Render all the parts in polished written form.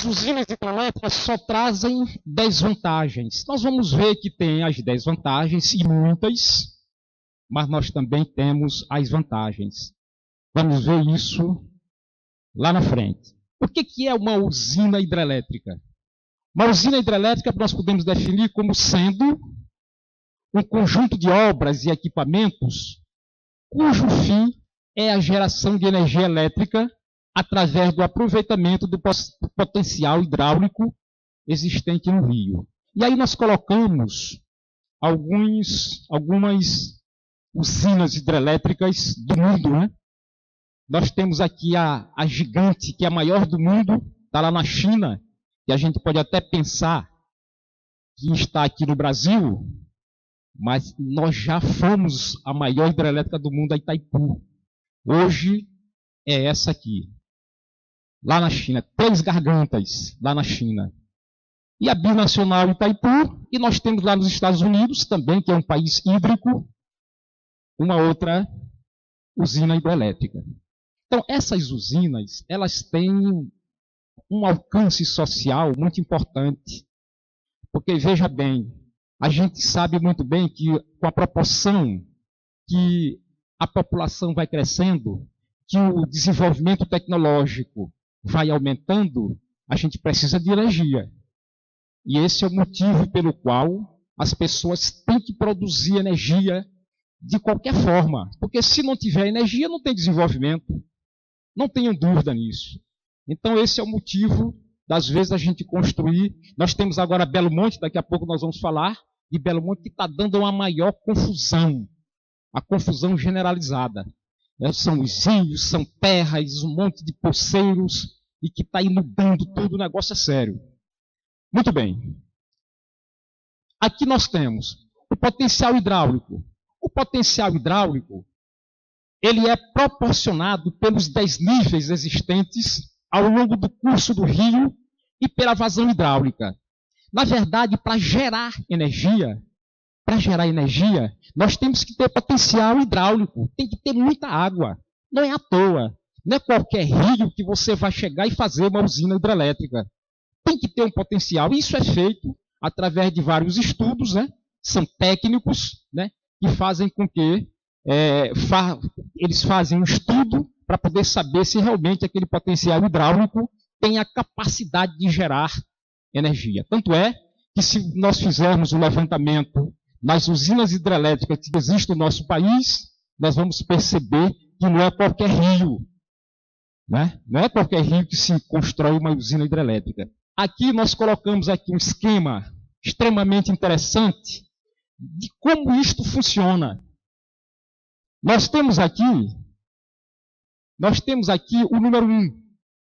usinas hidrelétricas só trazem desvantagens. Nós vamos ver que tem as desvantagens, e muitas, mas nós também temos as vantagens. Vamos ver isso lá na frente. O que é uma usina hidrelétrica? Uma usina hidrelétrica nós podemos definir como sendo um conjunto de obras e equipamentos cujo fim é a geração de energia elétrica através do aproveitamento do potencial hidráulico existente no rio. E aí nós colocamos algumas usinas hidrelétricas do mundo, né? Nós temos aqui a gigante, que é a maior do mundo, está lá na China, e a gente pode até pensar que está aqui no Brasil, mas nós já fomos a maior hidrelétrica do mundo, a Itaipu. Hoje é essa aqui, lá na China, 3 gargantas, lá na China. E a binacional Itaipu, e nós temos lá nos Estados Unidos também, que é um país hídrico, uma outra usina hidrelétrica. Então, essas usinas, elas têm um alcance social muito importante. Porque, veja bem, a gente sabe muito bem que com a proporção que a população vai crescendo, que o desenvolvimento tecnológico vai aumentando, a gente precisa de energia. E esse é o motivo pelo qual as pessoas têm que produzir energia de qualquer forma. Porque se não tiver energia, não tem desenvolvimento. Não tenham dúvida nisso. Então, esse é o motivo das vezes a gente construir. Nós temos agora Belo Monte, daqui a pouco nós vamos falar, de Belo Monte, que está dando uma maior confusão. A confusão generalizada. São os rios, são terras, um monte de poceiros, e que está inundando tudo, o negócio é sério. Muito bem. Aqui nós temos o potencial hidráulico. O potencial hidráulico, ele é proporcionado pelos desníveis existentes ao longo do curso do rio e pela vazão hidráulica. Na verdade, para gerar energia, nós temos que ter potencial hidráulico, tem que ter muita água. Não é à toa. Não é qualquer rio que você vai chegar e fazer uma usina hidrelétrica. Tem que ter um potencial. Isso é feito através de vários estudos, né? São técnicos, né? Que fazem com que eles fazem um estudo para poder saber se realmente aquele potencial hidráulico tem a capacidade de gerar energia. Tanto é que se nós fizermos um levantamento nas usinas hidrelétricas que existem no nosso país, nós vamos perceber que não é qualquer rio, né? Não é qualquer rio que se constrói uma usina hidrelétrica. Aqui nós colocamos aqui um esquema extremamente interessante de como isto funciona. Nós temos aqui o número 1,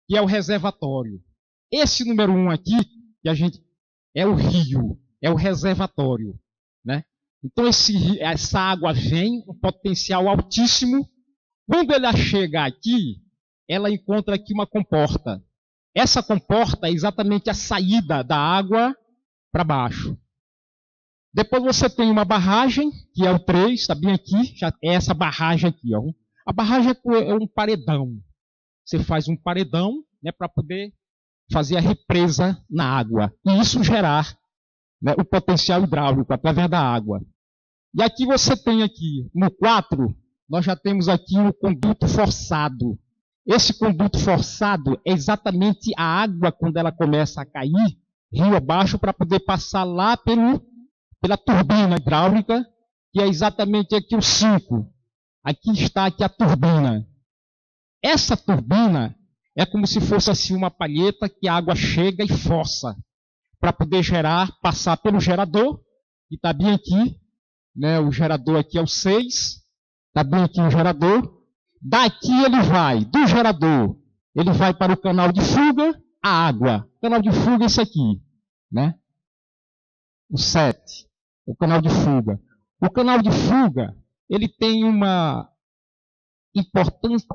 que é o reservatório. Esse número 1 aqui, que a gente é o rio, é o reservatório, né? Então essa água vem, um potencial altíssimo. Quando ela chega aqui, ela encontra aqui uma comporta. Essa comporta é exatamente a saída da água para baixo. Depois você tem uma barragem, que é o 3, está bem aqui, já é essa barragem aqui. Ó. A barragem é um paredão. Você faz um paredão, né, para poder fazer a represa na água. E isso gerar, né, o potencial hidráulico através da água. E aqui você tem aqui, no 4, nós já temos aqui um conduto forçado. Esse conduto forçado é exatamente a água quando ela começa a cair, rio abaixo, para poder passar lá pela turbina hidráulica, que é exatamente aqui o 5. Aqui está aqui a turbina. Essa turbina é como se fosse assim uma palheta que a água chega e força para poder passar pelo gerador, que está bem aqui, né? O gerador aqui é o 6, está bem aqui o gerador. Daqui ele vai, do gerador, ele vai para o canal de fuga, a água. O canal de fuga é esse aqui, né? O 7, o canal de fuga. O canal de fuga, ele tem uma importante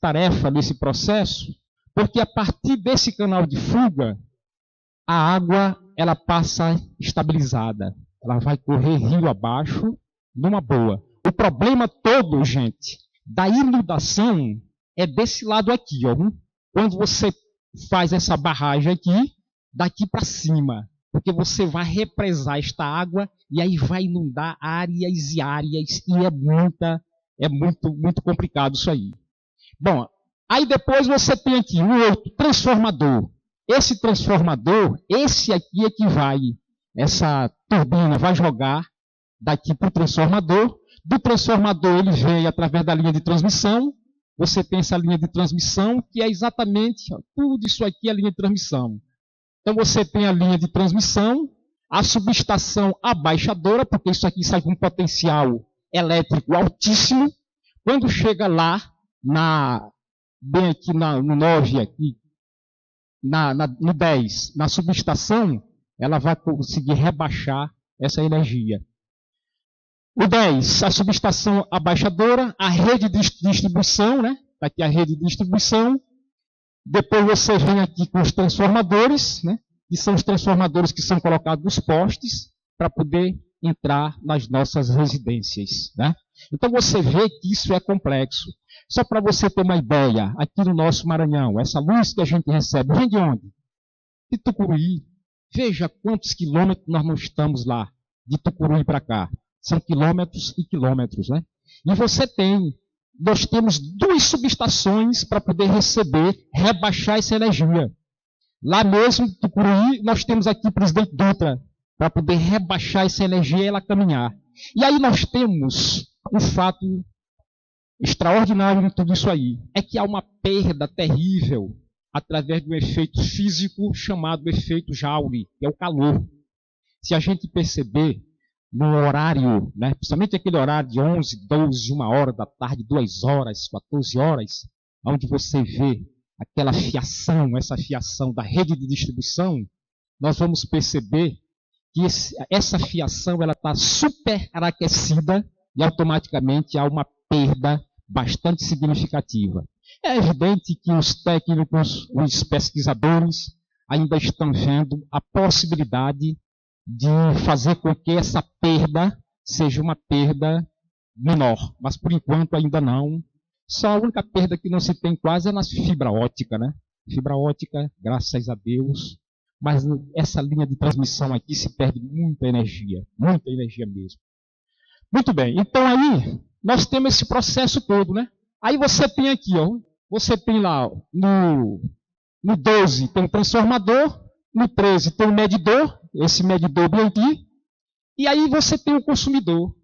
tarefa nesse processo, porque a partir desse canal de fuga, a água ela passa estabilizada. Ela vai correr rio abaixo, numa boa. O problema todo, gente, da inundação é desse lado aqui. Ó. Quando você faz essa barragem aqui, daqui para cima. Porque você vai represar esta água e aí vai inundar áreas e áreas. E é muito complicado isso aí. Bom, aí depois você tem aqui um outro transformador. Esse transformador, esse aqui é que vai, essa turbina vai jogar daqui para o transformador. Do transformador ele vem através da linha de transmissão. Você tem essa linha de transmissão que é exatamente, tudo isso aqui é a linha de transmissão. Então você tem a linha de transmissão, a subestação abaixadora, porque isso aqui sai com um potencial elétrico altíssimo. Quando chega lá, bem aqui no 9, aqui, no 10, na subestação, ela vai conseguir rebaixar essa energia. O 10, a subestação abaixadora, a rede de distribuição, né? Está aqui a rede de distribuição. Depois você vem aqui com os transformadores, né? Que são os transformadores que são colocados nos postes para poder entrar nas nossas residências, né? Então você vê que isso é complexo. Só para você ter uma ideia, aqui no nosso Maranhão, essa luz que a gente recebe, vem de onde? De Tucuruí. Veja quantos quilômetros nós não estamos lá, de Tucuruí para cá. São quilômetros e quilômetros, né? E nós temos 2 subestações para poder rebaixar essa energia. Lá mesmo, em Tucuruí, nós temos aqui o Presidente Dutra, para poder rebaixar essa energia e ela caminhar. E aí nós temos um fato extraordinário em tudo isso aí. É que há uma perda terrível através de um efeito físico chamado efeito Joule, que é o calor. Se a gente perceber no horário, né, principalmente aquele horário de 11, 12, 1 hora da tarde, 2 horas, 14 horas, onde você vê aquela fiação, essa fiação da rede de distribuição, nós vamos perceber que essa fiação está superaquecida e automaticamente há uma perda bastante significativa. É evidente que os técnicos, os pesquisadores, ainda estão vendo a possibilidade de fazer com que essa perda seja uma perda menor. Mas, por enquanto, ainda não. Só a única perda que não se tem quase é na fibra ótica, né? Fibra ótica, graças a Deus. Mas essa linha de transmissão aqui se perde muita energia mesmo. Muito bem, então aí nós temos esse processo todo, né? Aí você tem aqui, ó, você tem lá no 12 tem um transformador, no 13 tem um medidor, esse medidor bem aqui, e aí você tem o consumidor.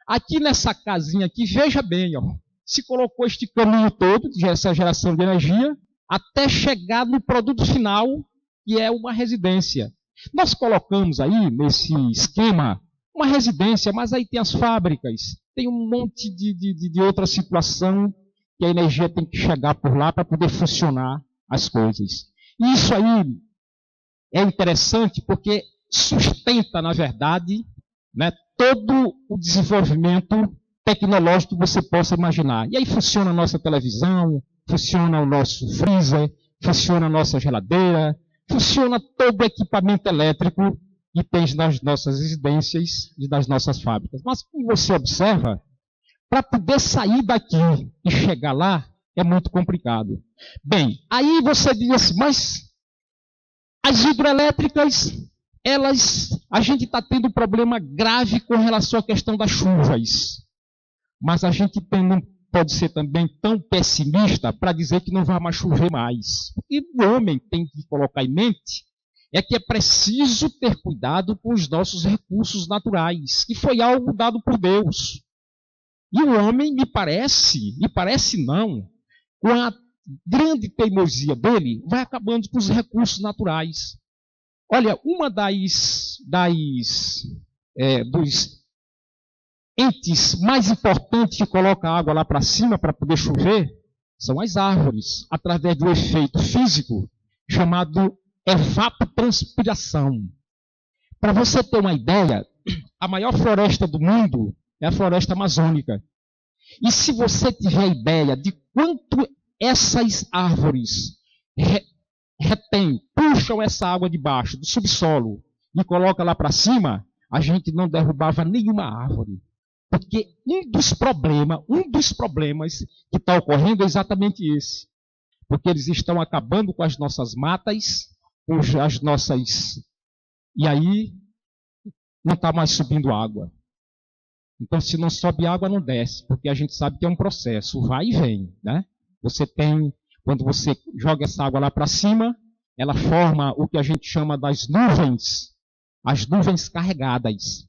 Aqui nessa casinha aqui, veja bem, ó, se colocou este caminho todo de essa geração de energia até chegar no produto final, que é uma residência. Nós colocamos aí, nesse esquema, uma residência, mas aí tem as fábricas, tem um monte de outra situação que a energia tem que chegar por lá para poder funcionar as coisas. E isso aí é interessante porque sustenta, na verdade, né, todo o desenvolvimento tecnológico que você possa imaginar. E aí funciona a nossa televisão, funciona o nosso freezer, funciona a nossa geladeira, funciona todo o equipamento elétrico que tem nas nossas residências e nas nossas fábricas. Mas, como você observa, para poder sair daqui e chegar lá, é muito complicado. Bem, aí você diz assim, mas as hidrelétricas, a gente está tendo um problema grave com relação à questão das chuvas. Mas a gente não pode ser também tão pessimista para dizer que não vai mais chover mais. O que o homem tem que colocar em mente é que é preciso ter cuidado com os nossos recursos naturais, que foi algo dado por Deus. E o homem, me parece não, com a grande teimosia dele, vai acabando com os recursos naturais. Olha, uma dos entes mais importantes que coloca a água lá para cima para poder chover são as árvores, através do efeito físico chamado evapotranspiração. Para você ter uma ideia, a maior floresta do mundo é a floresta amazônica. E se você tiver ideia de quanto essas árvores retêm, puxam essa água de baixo, do subsolo, e colocam lá para cima, a gente não derrubava nenhuma árvore. Porque um dos problemas que está ocorrendo é exatamente esse. porque eles estão acabando com as nossas matas, com as nossas... E aí não está mais subindo água. Então, se não sobe água, não desce, porque a gente sabe que é um processo, vai e vem, né? Você tem, quando você joga essa água lá para cima, ela forma o que a gente chama das nuvens, as nuvens carregadas.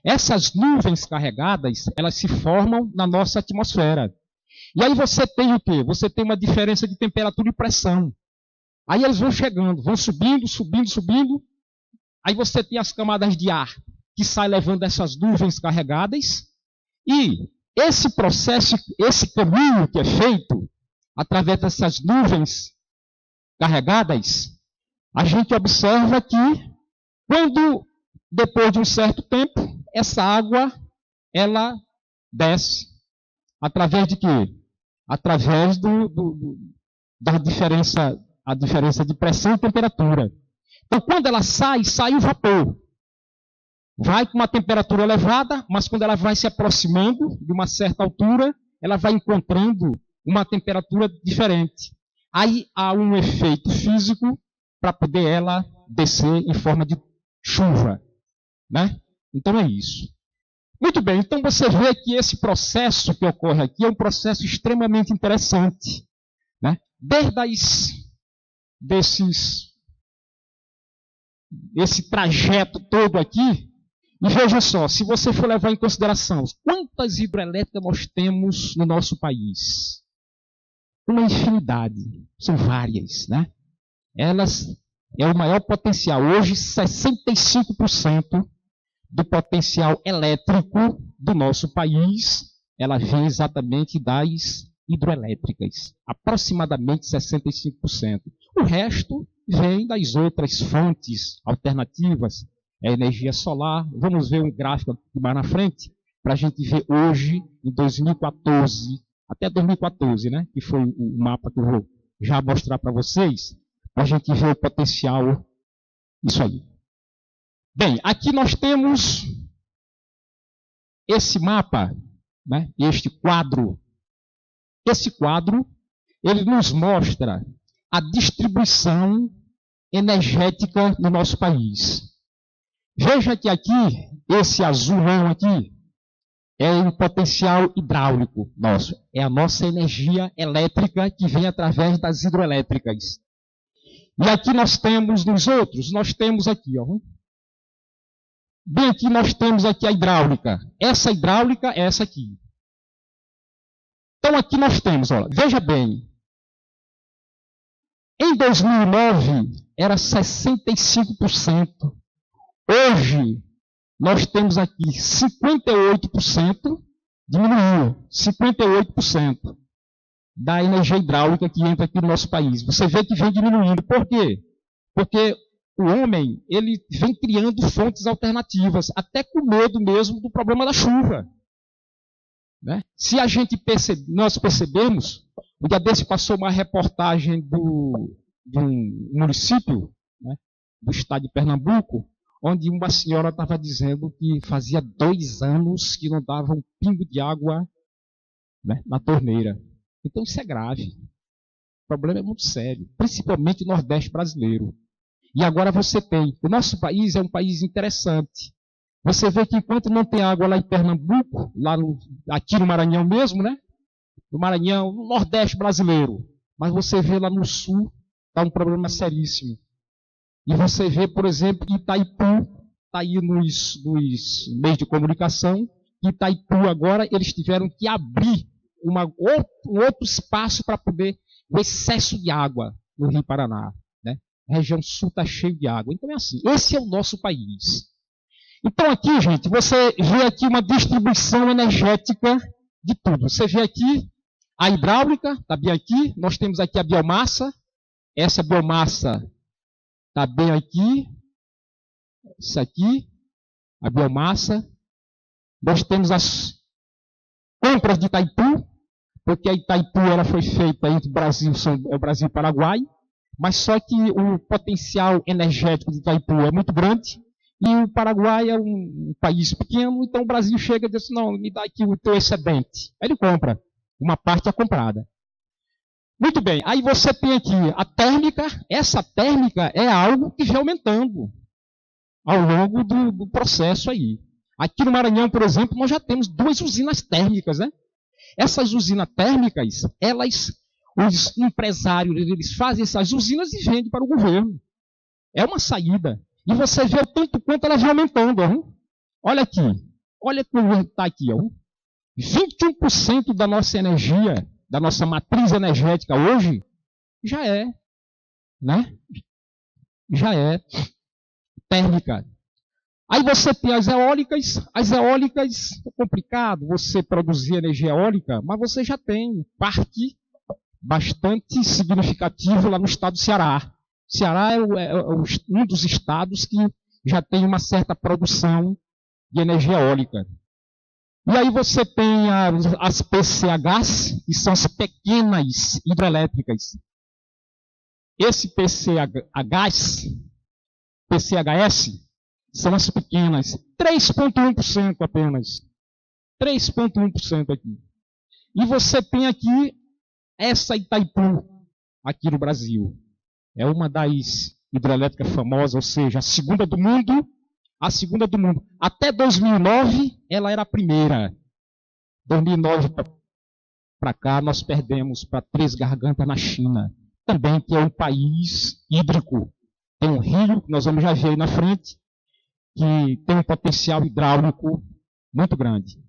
Essas nuvens carregadas, elas se formam na nossa atmosfera. E aí você tem o quê? Você tem uma diferença de temperatura e pressão. Aí eles vão chegando, vão subindo, subindo, subindo. Aí você tem as camadas de ar que saem levando essas nuvens carregadas. E esse processo, esse caminho que é feito através dessas nuvens carregadas, a gente observa que quando, depois de um certo tempo, essa água, ela desce. Através de quê? Através da diferença, a diferença de pressão e temperatura. Então, quando ela sai, sai o vapor. Vai com uma temperatura elevada, mas quando ela vai se aproximando de uma certa altura, ela vai encontrando uma temperatura diferente. Aí há um efeito físico para poder ela descer em forma de chuva, né? Então é isso. Muito bem, então você vê que esse processo que ocorre aqui é um processo extremamente interessante, né? Esse trajeto todo aqui, e veja só, se você for levar em consideração quantas hidrelétricas nós temos no nosso país, uma infinidade, são várias, né? Elas é o maior potencial. Hoje, 65% do potencial elétrico do nosso país, ela vem exatamente das hidrelétricas, aproximadamente 65%. O resto vem das outras fontes alternativas, a energia solar. Vamos ver um gráfico aqui mais na frente, para a gente ver hoje, em 2014, até 2014, né, que foi o mapa que eu vou já mostrar para vocês, para a gente ver o potencial, isso aí. Bem, aqui nós temos esse mapa, né, este quadro. Esse quadro, ele nos mostra a distribuição energética no nosso país. Veja que aqui, esse azulão aqui, é o potencial hidráulico nosso. É a nossa energia elétrica que vem através das hidroelétricas. E aqui nós temos, nos outros, nós temos aqui, ó. Bem aqui nós temos aqui a hidráulica. Essa hidráulica é essa aqui. Então aqui nós temos, ó, veja bem. Em 2009 era 65%. Hoje nós temos aqui 58%, diminuiu 58% da energia hidráulica que entra aqui no nosso país. Você vê que vem diminuindo. Por quê? Porque o homem, ele vem criando fontes alternativas, até com medo mesmo do problema da chuva. Né? Se a gente nós percebemos, um dia desse passou uma reportagem de um município, né, do estado de Pernambuco, onde uma senhora estava dizendo que fazia 2 anos que não dava um pingo de água, né, na torneira. Então isso é grave. O problema é muito sério, principalmente no Nordeste brasileiro. E agora você tem, o nosso país é um país interessante. Você vê que enquanto não tem água lá em Pernambuco, aqui no Maranhão mesmo, né? No Maranhão, no Nordeste brasileiro. Mas você vê lá no Sul, está um problema seríssimo. E você vê, por exemplo, Itaipu, está aí nos meios de comunicação, Itaipu agora, eles tiveram que abrir um outro espaço para poder o excesso de água no Rio Paraná. Né? A região sul está cheia de água. Então é assim, esse é o nosso país. Então aqui, gente, você vê aqui uma distribuição energética de tudo. Você vê aqui a hidráulica, está bem aqui. Nós temos aqui a biomassa. Essa biomassa está bem aqui. Isso aqui, a biomassa. Nós temos as compras de Itaipu, porque a Itaipu ela foi feita entre o Brasil e o Paraguai, mas só que o potencial energético de Itaipu é muito grande. E o Paraguai é um país pequeno, então o Brasil chega e diz, não, me dá aqui o teu excedente. Aí ele compra, uma parte é comprada. Muito bem, aí você tem aqui a térmica. Essa térmica é algo que vem aumentando ao longo do processo aí. Aqui no Maranhão, por exemplo, nós já temos 2 usinas térmicas, né? Essas usinas térmicas, os empresários, eles fazem essas usinas e vendem para o governo. É uma saída. E você vê o tanto quanto ela vem aumentando. Ó. Olha aqui. Olha como está aqui. Ó. 21% da nossa energia, da nossa matriz energética hoje, já é, né? Já é térmica. Aí você tem as eólicas é complicado você produzir energia eólica, mas você já tem um parque bastante significativo lá no estado do Ceará. O Ceará é um dos estados que já tem uma certa produção de energia eólica. E aí você tem as PCHs, que são as pequenas hidrelétricas. Esse PCHS, são as pequenas, 3,1% apenas. 3,1% aqui. E você tem aqui essa Itaipu, aqui no Brasil. É uma das hidrelétricas famosas, ou seja, a segunda do mundo. A segunda do mundo. Até 2009, ela era a primeira. 2009 para cá, nós perdemos para Três Gargantas na China. Também que é um país hídrico. Tem um rio, que nós vamos já ver aí na frente, que tem um potencial hidráulico muito grande.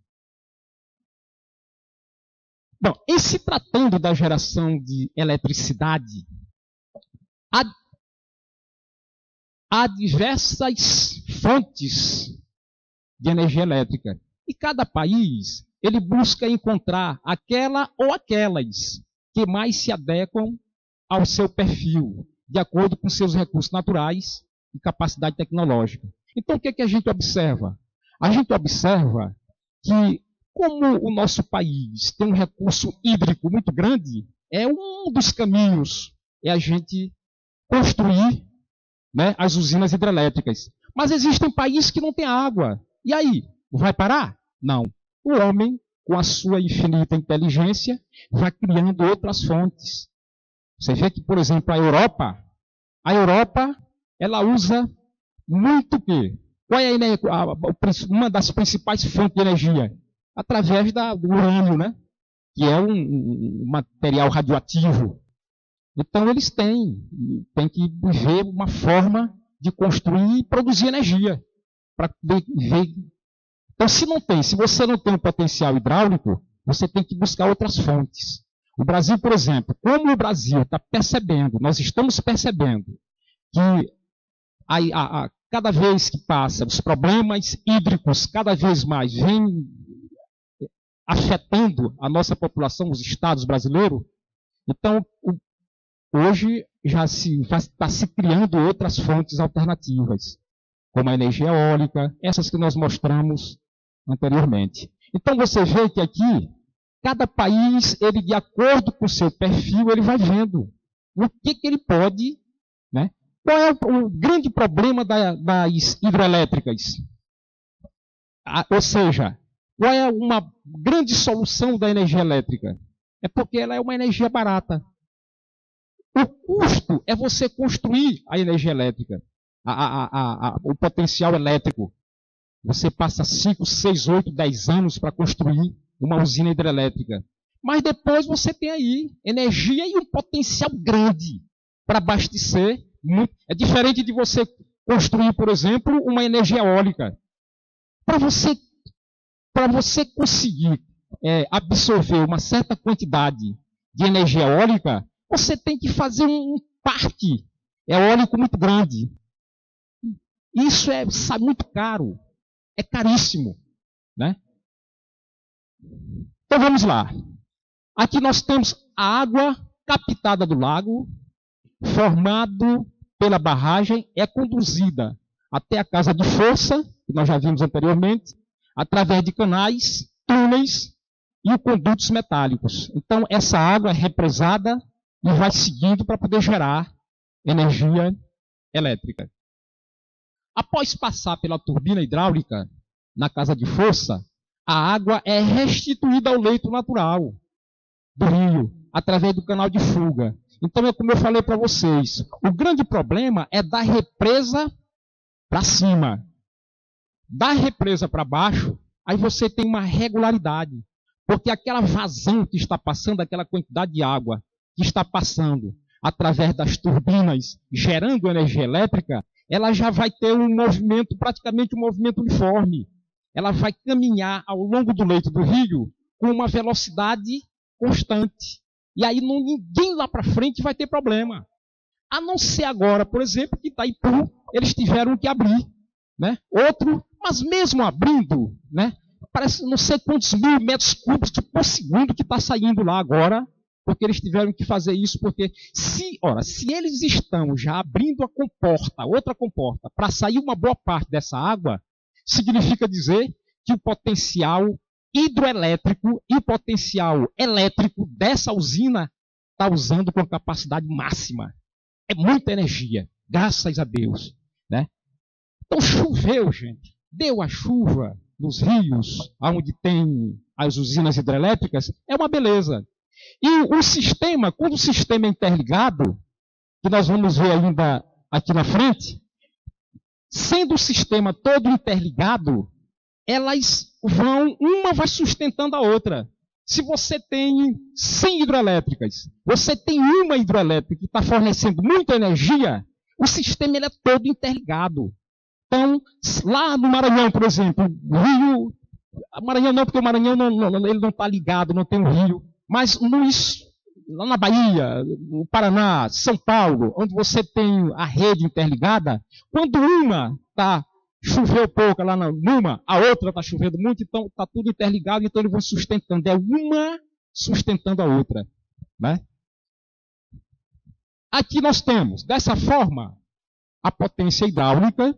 Bom, em se tratando da geração de eletricidade, há diversas fontes de energia elétrica. E cada país, ele busca encontrar aquela ou aquelas que mais se adequam ao seu perfil, de acordo com seus recursos naturais e capacidade tecnológica. Então, o que é que a gente observa? A gente observa que, como o nosso país tem um recurso hídrico muito grande, é um dos caminhos, é a gente construir, né, as usinas hidrelétricas. Mas existem países que não têm água. E aí? Vai parar? Não. O homem, com a sua infinita inteligência, vai criando outras fontes. Você vê que, por exemplo, a Europa, ela usa muito o quê? Qual é uma das principais fontes de energia? Através do urânio, né? Que é um material radioativo. Então, eles têm que ver uma forma de construir e produzir energia. Então, se você não tem um potencial hidráulico, você tem que buscar outras fontes. O Brasil, por exemplo, como o Brasil está percebendo, nós estamos percebendo que cada vez que passa, os problemas hídricos cada vez mais vêm afetando a nossa população, os estados brasileiros, então, hoje já está se criando outras fontes alternativas, como a energia eólica, essas que nós mostramos anteriormente. Então você vê que aqui, cada país, ele de acordo com o seu perfil, ele vai vendo o que ele pode, né? Qual é o grande problema das hidrelétricas? Ou seja, qual é uma grande solução da energia elétrica? É porque ela é uma energia barata. O custo é você construir a energia elétrica, o potencial elétrico. Você passa 5, 6, 8, 10 anos para construir uma usina hidrelétrica. Mas depois você tem aí energia e um potencial grande para abastecer. É diferente de você construir, por exemplo, uma energia eólica. Para você conseguir absorver uma certa quantidade de energia eólica, você tem que fazer um parque eólico muito grande. Isso sai muito caro. É caríssimo. Né? Então vamos lá. Aqui nós temos a água captada do lago, formado pela barragem, é conduzida até a casa de força, que nós já vimos anteriormente, através de canais, túneis e condutos metálicos. Então essa água é represada e vai seguindo para poder gerar energia elétrica. Após passar pela turbina hidráulica na casa de força, a água é restituída ao leito natural do rio. através do canal de fuga. Então, é como eu falei para vocês, o grande problema é da represa para cima. Da represa para baixo, aí você tem uma regularidade. Porque aquela vazão que está passando, aquela quantidade de água que está passando através das turbinas, gerando energia elétrica, ela já vai ter um movimento, praticamente um movimento uniforme. Ela vai caminhar ao longo do leito do rio com uma velocidade constante. E aí ninguém lá para frente vai ter problema. A não ser agora, por exemplo, que Itaipu, eles tiveram que abrir. Né? Outro, mas mesmo abrindo, né? Parece não sei quantos mil metros cúbicos por segundo que está saindo lá agora, porque eles tiveram que fazer isso, porque se eles estão já abrindo a comporta, outra comporta, para sair uma boa parte dessa água, significa dizer que o potencial hidroelétrico e o potencial elétrico dessa usina está usando com capacidade máxima. É muita energia, graças a Deus. Né? Então choveu, gente. Deu a chuva nos rios, onde tem as usinas hidrelétricas, é uma beleza. E o sistema, quando o sistema é interligado, que nós vamos ver ainda aqui na frente, sendo o sistema todo interligado, elas vão, uma vai sustentando a outra. Se você tem 100 hidrelétricas, você tem uma hidrelétrica que está fornecendo muita energia, o sistema ele é todo interligado. Então, lá no Maranhão, por exemplo, o rio... Maranhão não, porque o Maranhão ele não está ligado, não tem um rio. Mas lá na Bahia, no Paraná, São Paulo, onde você tem a rede interligada, quando uma choveu pouco lá numa, a outra está chovendo muito, então está tudo interligado, então eles vão sustentando. É uma sustentando a outra. Né? Aqui nós temos, dessa forma, a potência hidráulica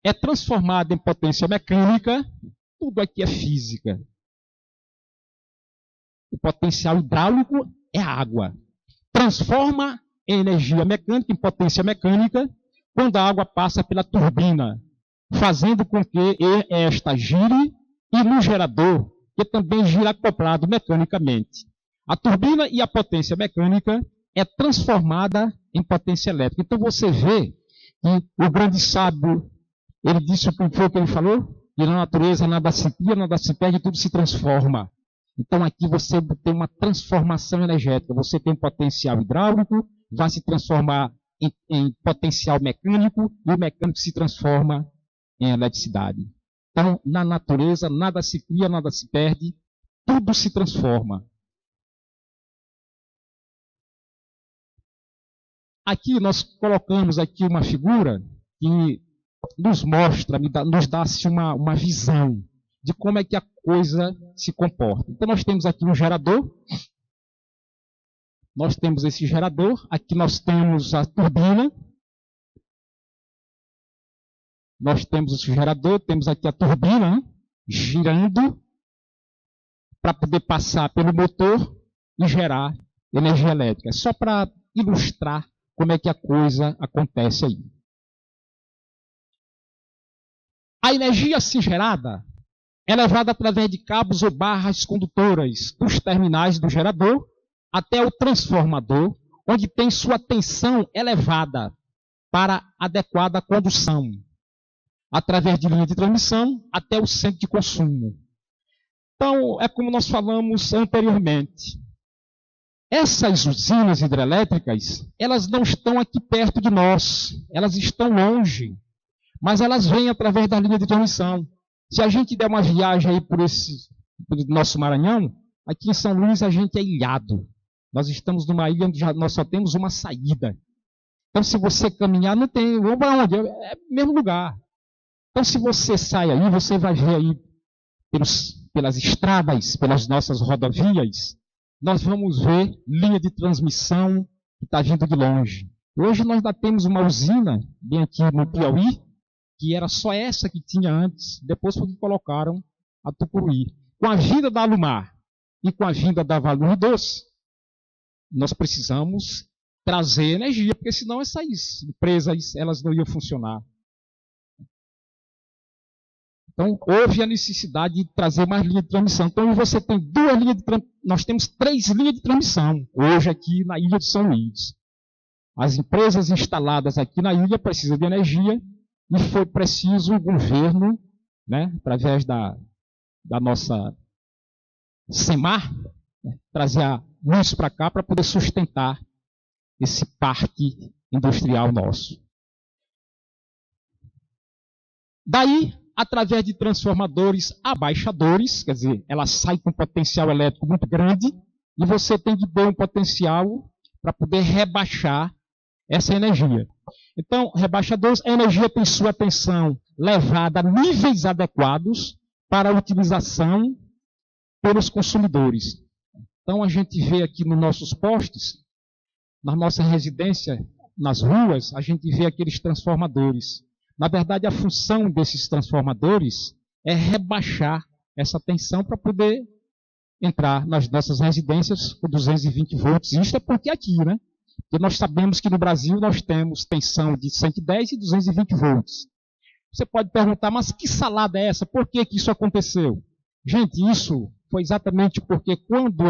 é transformada em potência mecânica, tudo aqui é física. O potencial hidráulico é a água. Transforma em energia mecânica, em potência mecânica, quando a água passa pela turbina, fazendo com que esta gire, e no gerador, que também gira acoplado mecanicamente. A turbina e a potência mecânica é transformada em potência elétrica. Então você vê que o grande sábio, ele disse o que foi que ele falou? Que na natureza nada se cria, nada se perde, tudo se transforma. Então aqui você tem uma transformação energética. Você tem potencial hidráulico, vai se transformar em potencial mecânico, e o mecânico se transforma em eletricidade. Então, na natureza, nada se cria, nada se perde, tudo se transforma. Aqui nós colocamos aqui uma figura que nos mostra, nos dá assim, uma visão de como é que a coisa se comporta. Então nós temos aqui um gerador, nós temos esse gerador, aqui nós temos a turbina, nós temos esse gerador, temos aqui a turbina girando para poder passar pelo motor e gerar energia elétrica. Só para ilustrar como é que a coisa acontece aí. A energia assim gerada é levada através de cabos ou barras condutoras dos terminais do gerador até o transformador, onde tem sua tensão elevada para adequada condução, através de linha de transmissão até o centro de consumo. Então, é como nós falamos anteriormente. Essas usinas hidrelétricas, elas não estão aqui perto de nós, elas estão longe, mas elas vêm através da linha de transmissão. Se a gente der uma viagem aí por nosso Maranhão, aqui em São Luís a gente é ilhado. Nós estamos numa ilha onde nós só temos uma saída. Então, se você caminhar, não tem... Vamos para onde? É o mesmo lugar. Então, se você sai aí, você vai ver aí pelas estradas, pelas nossas rodovias, nós vamos ver linha de transmissão que está vindo de longe. Hoje nós ainda temos uma usina, bem aqui no Piauí, que era só essa que tinha antes, depois foi que colocaram a Tucuruí. Com a vinda da Alumar e com a vinda da Vale Doce, nós precisamos trazer energia, porque senão essas empresas elas não iam funcionar. Então, houve a necessidade de trazer mais linha de transmissão. Então, você tem duas linhas de transmissão. Nós temos 3 linhas de transmissão hoje aqui na ilha de São Luís. As empresas instaladas aqui na ilha precisam de energia e foi preciso o governo, né, através da nossa SEMAR, né, trazer a luz para cá para poder sustentar esse parque industrial nosso. Daí, através de transformadores abaixadores, quer dizer, ela sai com um potencial elétrico muito grande e você tem que ter um potencial para poder rebaixar essa energia. Então, rebaixadores, a energia tem sua tensão levada a níveis adequados para a utilização pelos consumidores. Então, a gente vê aqui nos nossos postes, na nossa residência, nas ruas, a gente vê aqueles transformadores. Na verdade, a função desses transformadores é rebaixar essa tensão para poder entrar nas nossas residências com 220 volts. Isso é porque aqui, né? Porque nós sabemos que no Brasil nós temos tensão de 110 e 220 volts. Você pode perguntar, mas que salada é essa? Por que isso aconteceu? Gente, isso foi exatamente porque quando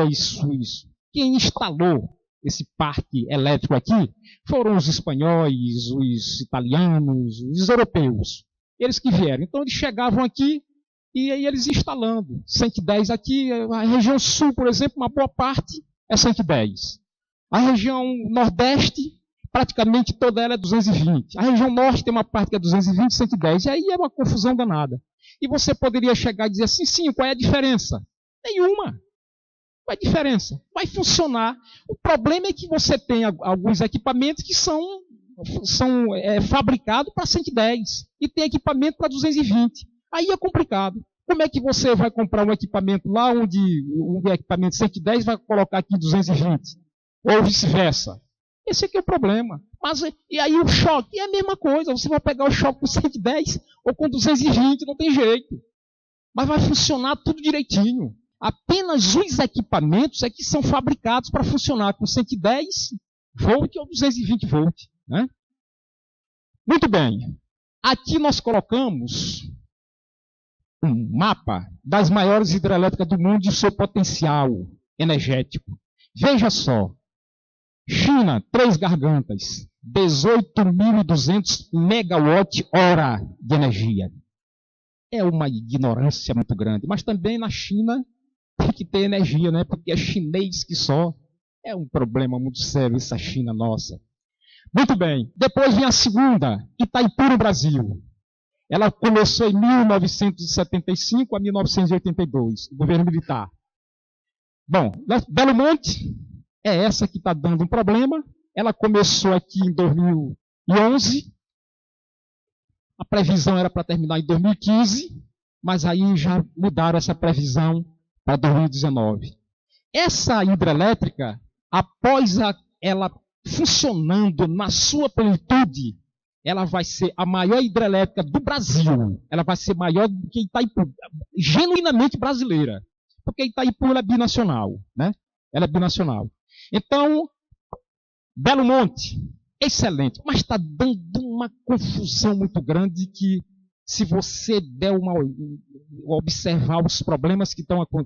quem instalou esse parque elétrico aqui foram os espanhóis, os italianos, os europeus. Eles que vieram. Então, eles chegavam aqui e aí eles instalando. 110 aqui, a região sul, por exemplo, uma boa parte é 110. A região nordeste, praticamente toda ela é 220. A região norte tem uma parte que é 220, 110. E aí é uma confusão danada. E você poderia chegar e dizer assim, sim, qual é a diferença? Nenhuma. Qual é a diferença? Vai funcionar. O problema é que você tem alguns equipamentos que são fabricados para 110 e tem equipamento para 220. Aí é complicado. Como é que você vai comprar um equipamento lá onde o equipamento 110 vai colocar aqui 220? Ou vice-versa? Esse aqui é o problema. Mas, e aí o choque é a mesma coisa. Você vai pegar o choque com 110 ou com 220, não tem jeito. Mas vai funcionar tudo direitinho. Apenas os equipamentos é que são fabricados para funcionar com 110 volt ou 220 volt. Né? Muito bem. Aqui nós colocamos um mapa das maiores hidrelétricas do mundo e seu potencial energético. Veja só. China, 3 gargantas, 18.200 megawatt-hora de energia. É uma ignorância muito grande. Mas também na China tem que ter energia, né? Porque é chinês que só. É um problema muito sério essa China nossa. Muito bem. Depois vem a segunda, Itaipu, no Brasil. Ela começou em 1975 a 1982, o governo militar. Bom, Belo Monte é essa que está dando um problema. Ela começou aqui em 2011. A previsão era para terminar em 2015, mas aí já mudaram essa previsão para 2019. Essa hidrelétrica, após ela funcionando na sua plenitude, ela vai ser a maior hidrelétrica do Brasil. Ela vai ser maior do que Itaipu, genuinamente brasileira. Porque Itaipu ela é binacional, né? Ela é binacional. Então, Belo Monte, excelente, mas está dando uma confusão muito grande que, se você der observar os problemas que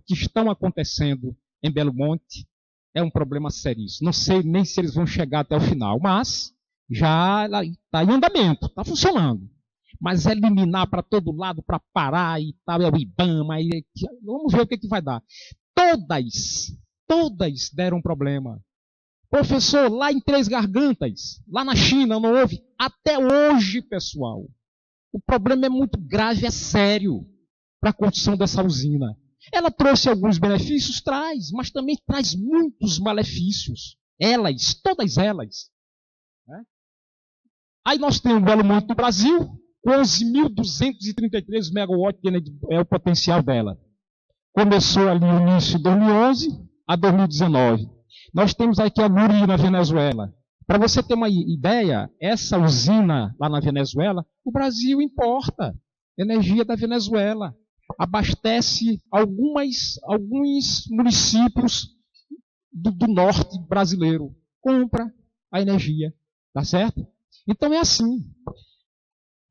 estão acontecendo em Belo Monte, é um problema seríssimo. Não sei nem se eles vão chegar até o final, mas já está em andamento, está funcionando. Mas eliminar para todo lado, para parar e tal, é o IBAMA, vamos ver o que vai dar. Todas deram problema. Professor, lá em 3 gargantas, lá na China, não houve? Até hoje, pessoal. O problema é muito grave, é sério, para a construção dessa usina. Ela trouxe alguns benefícios? Traz, mas também traz muitos malefícios. Todas elas. Né? Aí nós temos o Belo Monte do Brasil, 11.233 megawatts é o potencial dela. Começou ali no início de 2011 a 2019. Nós temos aqui a Muri na Venezuela. Para você ter uma ideia, essa usina lá na Venezuela, o Brasil importa energia da Venezuela. Abastece alguns municípios do norte brasileiro. Compra a energia. Tá certo? Então é assim.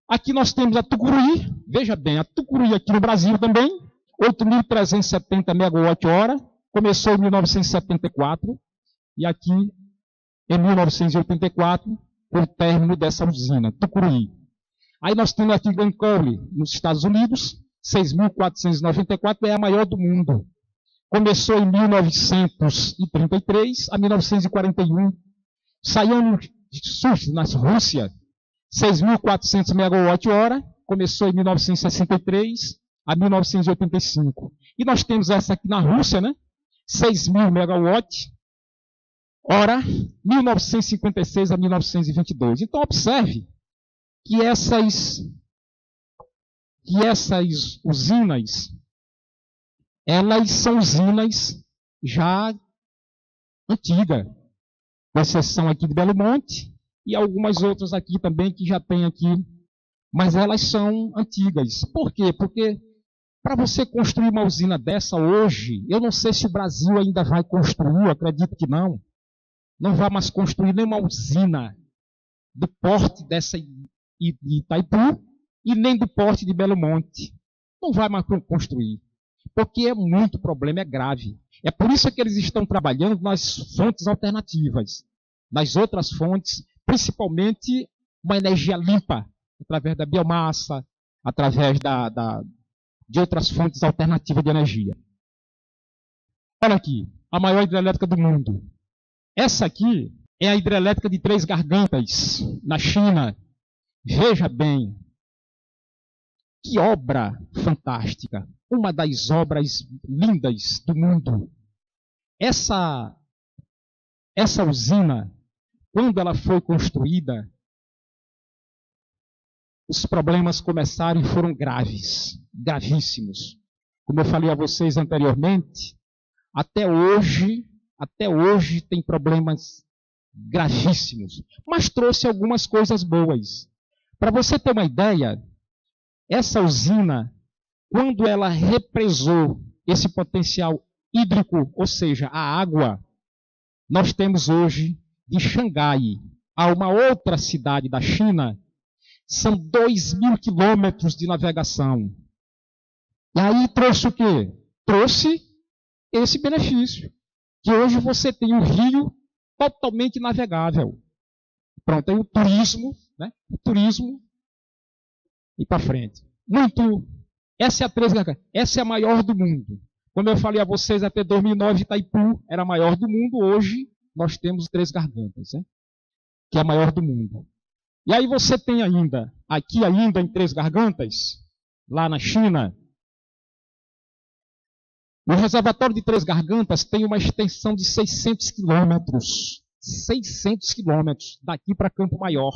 Aqui nós temos a Tucuruí, veja bem, a Tucuruí aqui no Brasil também, 8.370 megawatt-hora, começou em 1974, e aqui em 1984, o término dessa usina, Tucuruí. Aí nós temos aqui Glencore, nos Estados Unidos, 6.494, é a maior do mundo. Começou em 1933 a 1941. Saiu de surf na Rússia, 6.400 megawatt-hora, começou em 1963 a 1985. E nós temos essa aqui na Rússia, né? 6.000 megawatt-hora, 1956 a 1922. Então, observe que essas usinas, elas são usinas já antigas, com exceção aqui de Belo Monte, e algumas outras aqui também que já tem aqui, mas elas são antigas. Por quê? Porque para você construir uma usina dessa hoje, eu não sei se o Brasil ainda vai construir, acredito que não. Não vai mais construir nenhuma usina do porte dessa Itaipu e nem do porte de Belo Monte. Não vai mais construir, porque é muito problema, é grave. É por isso que eles estão trabalhando nas fontes alternativas, nas outras fontes, principalmente uma energia limpa, através da biomassa, através de outras fontes alternativas de energia. Olha aqui, a maior hidrelétrica do mundo. Essa aqui é a hidrelétrica de Três Gargantas, na China. Veja bem, que obra fantástica, uma das obras lindas do mundo. Essa usina, quando ela foi construída, os problemas começaram e foram graves, gravíssimos. Como eu falei a vocês anteriormente, até hoje tem problemas gravíssimos, mas trouxe algumas coisas boas. Para você ter uma ideia, essa usina, quando ela represou esse potencial hídrico, ou seja, a água, nós temos hoje de Xangai a uma outra cidade da China, são 2.000 quilômetros de navegação. E aí trouxe o quê? Trouxe esse benefício, que hoje você tem um rio totalmente navegável. Pronto, aí o turismo, né? O turismo e para frente. Essa é a essa é a maior do mundo. Como eu falei a vocês, até 2009 Itaipu era a maior do mundo, hoje nós temos Três Gargantas, né? Que é a maior do mundo. E aí você tem ainda, aqui ainda em Três Gargantas, lá na China, o reservatório de Três Gargantas tem uma extensão de 600 quilômetros. 600 quilômetros daqui para Campo Maior.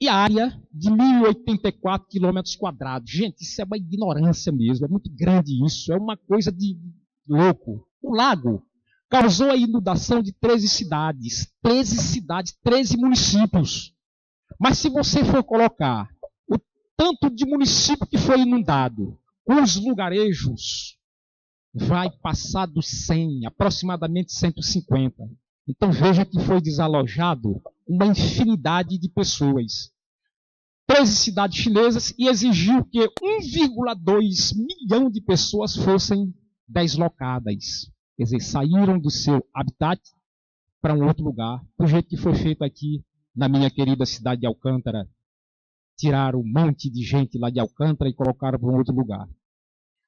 E a área de 1.084 quilômetros quadrados. Gente, isso é uma ignorância mesmo, é muito grande isso, é uma coisa de louco. O lago causou a inundação de 13 cidades, 13 municípios. Mas se você for colocar o tanto de município que foi inundado, os lugarejos, vai passar dos 100, aproximadamente 150. Então veja que foi desalojado uma infinidade de pessoas. 13 cidades chinesas e exigiu que 1,2 milhão de pessoas fossem deslocadas. Quer dizer, saíram do seu habitat para um outro lugar, do jeito que foi feito aqui na minha querida cidade de Alcântara. Tiraram um monte de gente lá de Alcântara e colocaram para um outro lugar.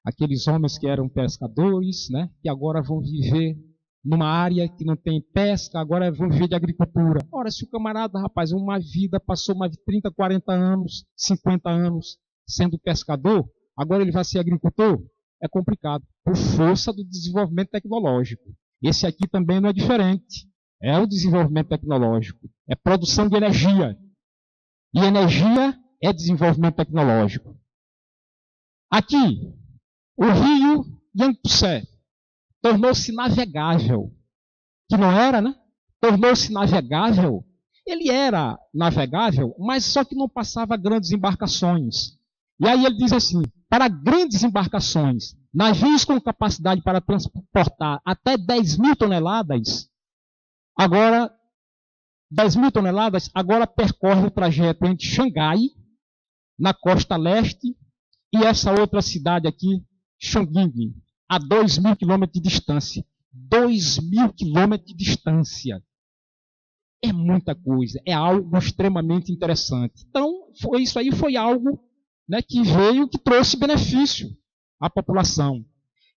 Aqueles homens que eram pescadores, né, que agora vão viver numa área que não tem pesca, agora vão viver de agricultura. Ora, se o camarada, rapaz, uma vida, passou mais de 30, 40 anos, 50 anos sendo pescador, agora ele vai ser agricultor? É complicado, por força do desenvolvimento tecnológico. Esse aqui também não é diferente. É o desenvolvimento tecnológico. É produção de energia. E energia é desenvolvimento tecnológico. Aqui, o rio Yangtze tornou-se navegável. Que não era, né? Tornou-se navegável. Ele era navegável, mas só que não passava grandes embarcações. E aí ele diz assim, para grandes embarcações, navios com capacidade para transportar até 10.000 toneladas, agora 10.000 toneladas, agora percorre o trajeto entre Xangai, na costa leste, e essa outra cidade aqui, Chongqing, a 2.000 quilômetros de distância. 2.000 quilômetros de distância. É muita coisa, é algo extremamente interessante. Então, isso aí foi algo, né, que trouxe benefício à população.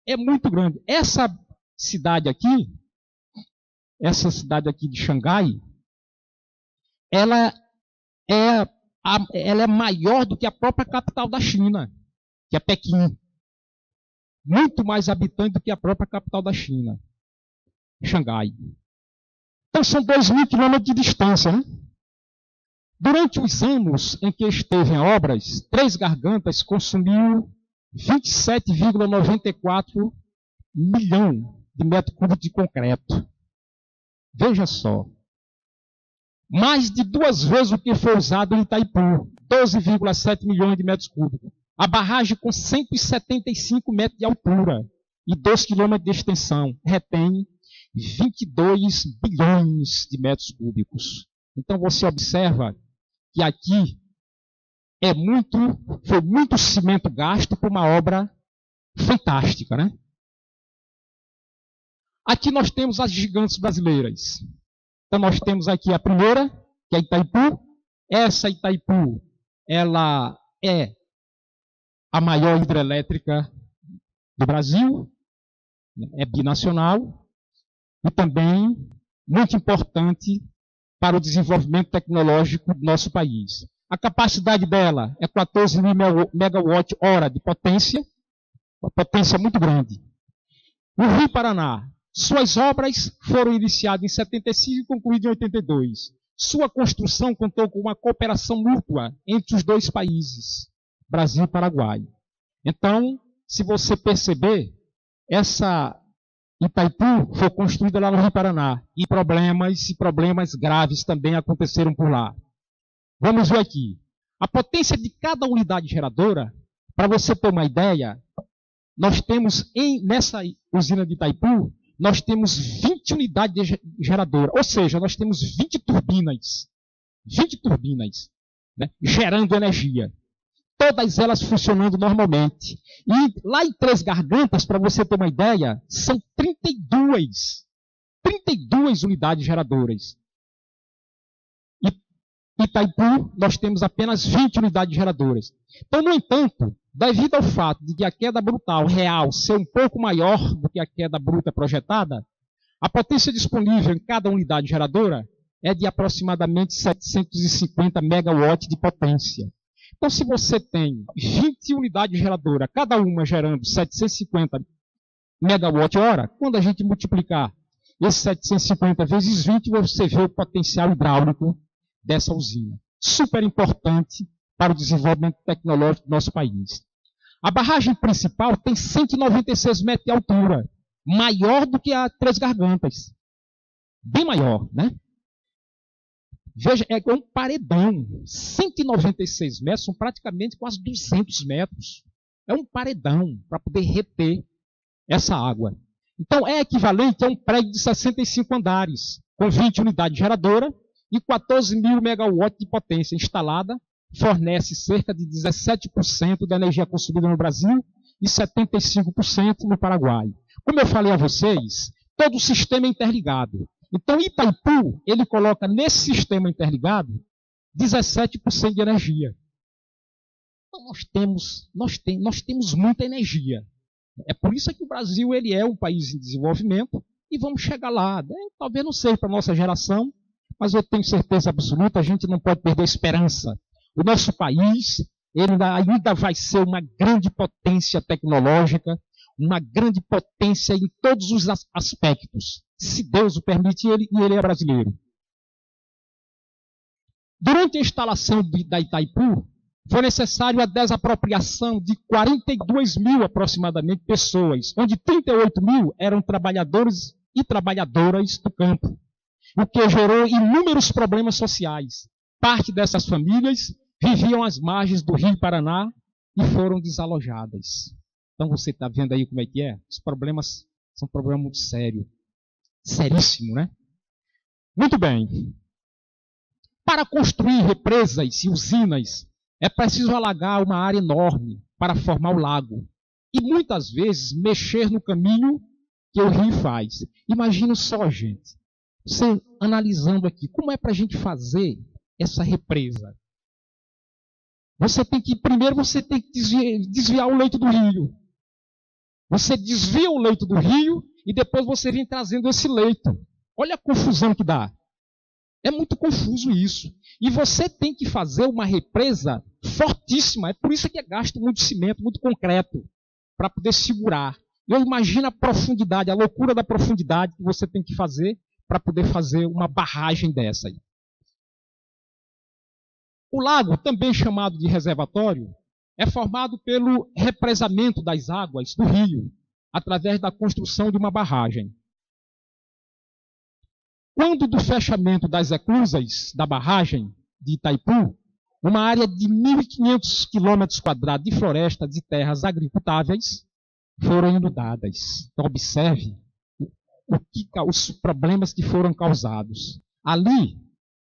É muito grande. Essa cidade aqui de Xangai, ela é maior do que a própria capital da China, que é Pequim. Muito mais habitante do que a própria capital da China, Xangai. Então são 2.000 quilômetros de distância, né? Durante os anos em que esteve em obras, Três Gargantas consumiu 27,94 milhão de metros cúbicos de concreto. Veja só. Mais de 2 vezes o que foi usado em Itaipu, 12,7 milhões de metros cúbicos. A barragem com 175 metros de altura e 2 quilômetros de extensão retém 22 bilhões de metros cúbicos. Então você observa que aqui foi muito cimento gasto por uma obra fantástica, né? Aqui nós temos as gigantes brasileiras. Então nós temos aqui a primeira, que é Itaipu. Essa Itaipu, ela é a maior hidrelétrica do Brasil, é binacional e também muito importante para o desenvolvimento tecnológico do nosso país. A capacidade dela é 14.000 megawatt-hora de potência, uma potência muito grande. O Rio Paraná, suas obras foram iniciadas em 75 e concluídas em 82. Sua construção contou com uma cooperação mútua entre os dois países, Brasil e Paraguai. Então, se você perceber, essa Itaipu foi construída lá no Rio Paraná e problemas graves também aconteceram por lá. Vamos ver aqui. A potência de cada unidade geradora, para você ter uma ideia, nós temos nessa usina de Itaipu, nós temos 20 unidades geradoras, ou seja, nós temos 20 turbinas, né, gerando energia. Todas elas funcionando normalmente. E lá em Três Gargantas, para você ter uma ideia, são 32 unidades geradoras. E Itaipu, nós temos apenas 20 unidades geradoras. Então, no entanto, devido ao fato de que a queda brutal real ser um pouco maior do que a queda bruta projetada, a potência disponível em cada unidade geradora é de aproximadamente 750 megawatts de potência. Então, se você tem 20 unidades geradoras, cada uma gerando 750 megawatt-hora, quando a gente multiplicar esses 750 vezes 20, você vê o potencial hidráulico dessa usina. Super importante para o desenvolvimento tecnológico do nosso país. A barragem principal tem 196 metros de altura, maior do que a Três Gargantas. Bem maior, né? Veja, é um paredão. 196 metros são praticamente quase 200 metros. É um paredão para poder reter essa água. Então, é equivalente a um prédio de 65 andares, com 20 unidades geradoras e 14.000 megawatts de potência instalada, fornece cerca de 17% da energia consumida no Brasil e 75% no Paraguai. Como eu falei a vocês, todo o sistema é interligado. Então, Itaipu, ele coloca nesse sistema interligado 17% de energia. Então, nós temos muita energia. É por isso que o Brasil ele é um país em desenvolvimento e vamos chegar lá. Talvez não seja para a nossa geração, mas eu tenho certeza absoluta, a gente não pode perder a esperança. O nosso país ele ainda vai ser uma grande potência tecnológica, uma grande potência em todos os aspectos. Se Deus o permite, e ele é brasileiro. Durante a instalação da Itaipu, foi necessário a desapropriação de 42 mil aproximadamente pessoas, onde 38 mil eram trabalhadores e trabalhadoras do campo, o que gerou inúmeros problemas sociais. Parte dessas famílias viviam às margens do Rio Paraná e foram desalojadas. Então você está vendo aí como é que é? Os problemas são um problema muito sério. Seríssimo, né? Muito bem. Para construir represas e usinas, é preciso alagar uma área enorme para formar o lago. E muitas vezes mexer no caminho que o rio faz. Imagina só, gente, você analisando aqui, como é para a gente fazer essa represa? Primeiro você tem que desviar o leito do rio. Você desvia o leito do rio e depois você vem trazendo esse leito. Olha a confusão que dá. É muito confuso isso. E você tem que fazer uma represa fortíssima. É por isso que é gasto muito cimento, muito concreto, para poder segurar. Eu imagino a profundidade, a loucura da profundidade que você tem que fazer para poder fazer uma barragem dessa aí. O lago, também chamado de reservatório, é formado pelo represamento das águas do rio, através da construção de uma barragem. Quando do fechamento das eclusas da barragem de Itaipu, uma área de 1.500 km² de florestas e terras agricultáveis foram inundadas. Então, observe os problemas que foram causados. Ali,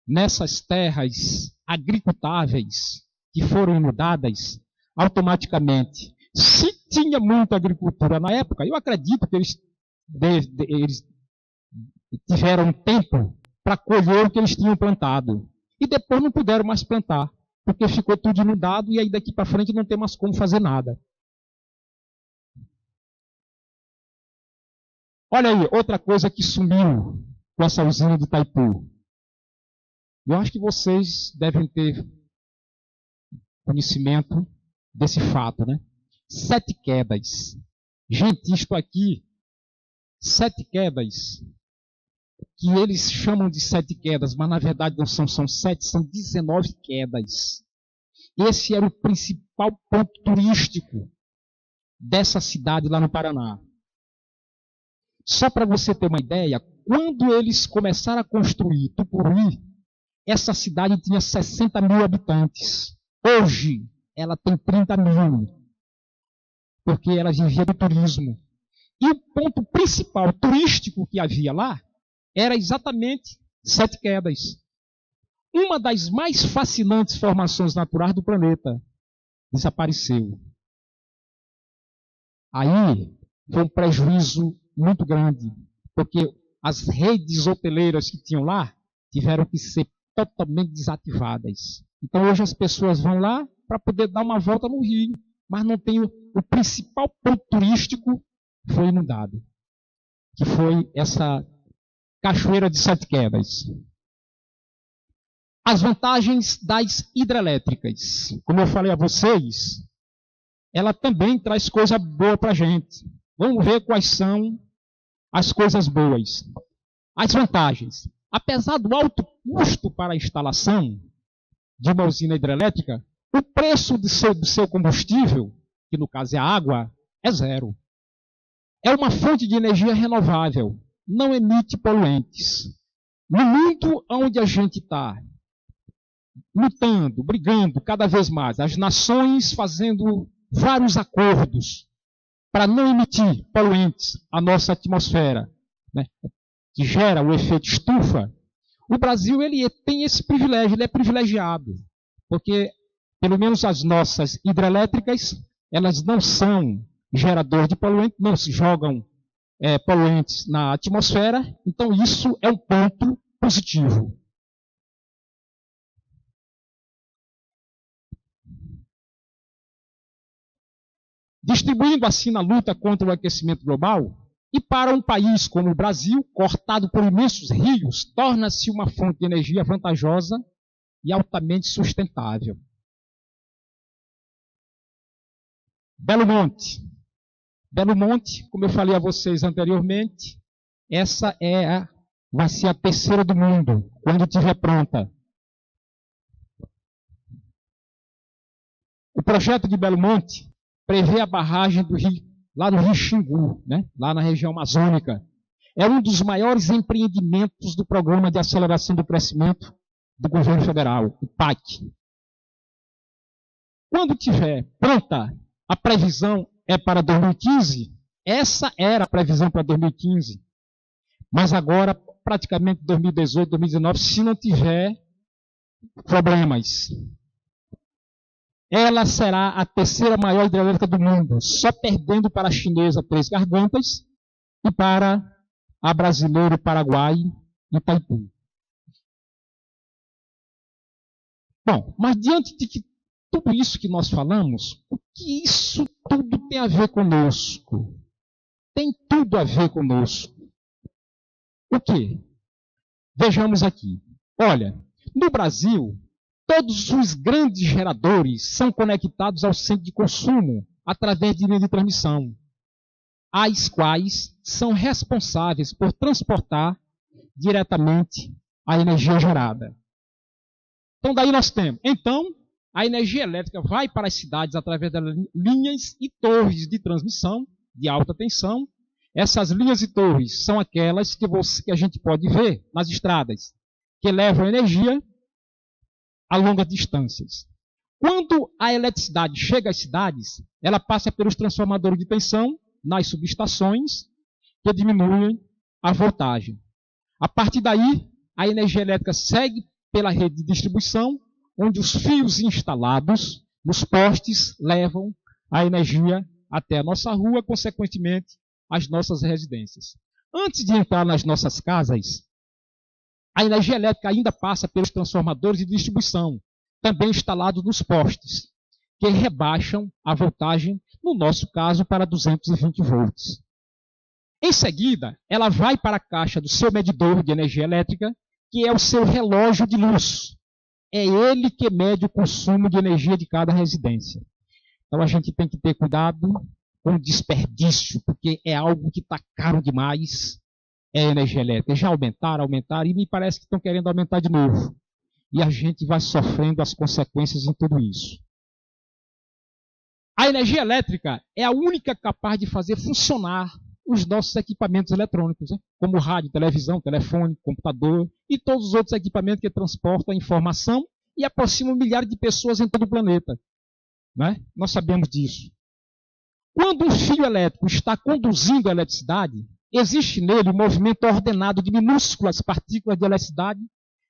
nessas terras agricultáveis que foram inundadas, automaticamente, se tinha muita agricultura na época, eu acredito que eles tiveram tempo para colher o que eles tinham plantado. E depois não puderam mais plantar, porque ficou tudo inundado e aí daqui para frente não tem mais como fazer nada. Olha aí, outra coisa que sumiu com essa usina de Itaipu. Eu acho que vocês devem ter conhecimento desse fato, né? 7 quedas. Gente, isto aqui, 7 quedas, que eles chamam de 7 quedas, mas na verdade não são 7, são 19 quedas. Esse era o principal ponto turístico dessa cidade lá no Paraná. Só para você ter uma ideia, quando eles começaram a construir Tucuruí, essa cidade tinha 60 mil habitantes. Hoje, ela tem 30 mil, porque ela vivia do turismo. E o ponto principal turístico que havia lá era exatamente 7 quedas. Uma das mais fascinantes formações naturais do planeta desapareceu. Aí foi um prejuízo muito grande, porque as redes hoteleiras que tinham lá tiveram que ser totalmente desativadas. Então hoje as pessoas vão lá para poder dar uma volta no rio, mas não tem o principal ponto turístico foi inundado, que foi essa Cachoeira de 7 Quedas. As vantagens das hidrelétricas. Como eu falei a vocês, ela também traz coisa boa para a gente. Vamos ver quais são as coisas boas. As vantagens. Apesar do alto custo para a instalação de uma usina hidrelétrica, o preço do seu combustível, que no caso é a água, é zero. É uma fonte de energia renovável. Não emite poluentes. No mundo onde a gente está lutando, brigando cada vez mais, as nações fazendo vários acordos para não emitir poluentes à nossa atmosfera, né, que gera o efeito estufa, o Brasil ele tem esse privilégio, ele é privilegiado, porque pelo menos as nossas hidrelétricas, elas não são geradores de poluentes, não se jogam poluentes na atmosfera, então isso é um ponto positivo. Distribuindo assim na luta contra o aquecimento global, e para um país como o Brasil, cortado por imensos rios, torna-se uma fonte de energia vantajosa e altamente sustentável. Belo Monte. Belo Monte, como eu falei a vocês anteriormente, essa vai ser a terceira do mundo, quando estiver pronta. O projeto de Belo Monte prevê a barragem do rio, lá no Rio Xingu, né? Lá na região amazônica. É um dos maiores empreendimentos do Programa de Aceleração do Crescimento do Governo Federal, o PAC. Quando estiver pronta, a previsão é para 2015. Essa era a previsão para 2015. Mas agora, praticamente 2018, 2019, se não tiver problemas. Ela será a terceira maior hidrelétrica do mundo, só perdendo para a chinesa Três Gargantas e para a brasileira Paraguai Itaipu. Bom, mas diante de tudo isso que nós falamos, o que isso tudo tem a ver conosco? Tem tudo a ver conosco. O quê? Vejamos aqui. Olha, no Brasil, todos os grandes geradores são conectados ao centro de consumo através de linha de transmissão, as quais são responsáveis por transportar diretamente a energia gerada. Então, daí nós temos. Então, a energia elétrica vai para as cidades através das linhas e torres de transmissão de alta tensão. Essas linhas e torres são aquelas que a gente pode ver nas estradas, que levam energia a longas distâncias. Quando a eletricidade chega às cidades, ela passa pelos transformadores de tensão nas subestações, que diminuem a voltagem. A partir daí, a energia elétrica segue pela rede de distribuição, onde os fios instalados nos postes levam a energia até a nossa rua, consequentemente, às nossas residências. Antes de entrar nas nossas casas, a energia elétrica ainda passa pelos transformadores de distribuição, também instalados nos postes, que rebaixam a voltagem, no nosso caso, para 220 volts. Em seguida, ela vai para a caixa do seu medidor de energia elétrica, que é o seu relógio de luz. É ele que mede o consumo de energia de cada residência. Então a gente tem que ter cuidado com o desperdício, porque é algo que está caro demais, é energia elétrica. Já aumentaram, e me parece que estão querendo aumentar de novo. E a gente vai sofrendo as consequências em tudo isso. A energia elétrica é a única capaz de fazer funcionar os nossos equipamentos eletrônicos, né? Como rádio, televisão, telefone, computador e todos os outros equipamentos que transportam a informação e aproximam milhares de pessoas em todo o planeta. Né? Nós sabemos disso. Quando um fio elétrico está conduzindo a eletricidade, existe nele um movimento ordenado de minúsculas partículas de eletricidade